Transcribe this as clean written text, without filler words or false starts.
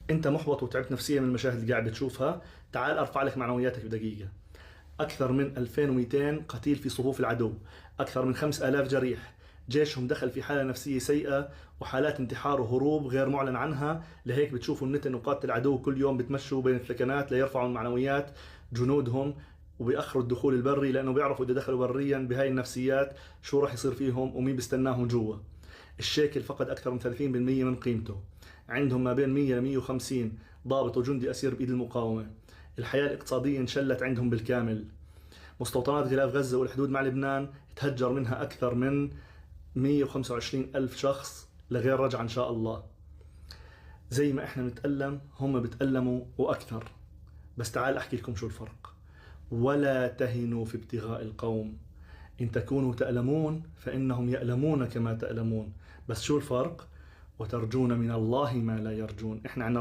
انت محبط وتعبت نفسيا من المشاهد اللي قاعد بتشوفها، تعال ارفع لك معنوياتك بدقيقة. أكثر من 2200 قتيل في صفوف العدو، أكثر من 5000 جريح، جيشهم دخل في حالة نفسية سيئة وحالات انتحار وهروب غير معلن عنها. لهيك بتشوفوا النتن وقادة العدو كل يوم بتمشوا بين الثكنات ليرفعوا معنويات جنودهم، وبيأخروا الدخول البري لأنه بيعرفوا إذا دخلوا بريا بهاي النفسيات شو راح يصير فيهم ومين بيستناهم جوا. الشيكل فقد أكثر من 30% من قيمته، عندهم ما بين 100 ل 150 ضابط وجندي أسير بإيد المقاومة. الحياة الاقتصادية انشلت عندهم بالكامل. مستوطنات غلاف غزة والحدود مع لبنان تهجر منها أكثر من 125 ألف شخص لغير رجعة إن شاء الله. زي ما إحنا بنتألم هم بتألموا وأكثر. بس تعال أحكي لكم شو الفرق. ولا تهنوا في ابتغاء القوم، إن تكونوا تألمون فإنهم يألمون كما تألمون. بس شو الفرق؟ وترجون من الله ما لا يرجون. إحنا عنا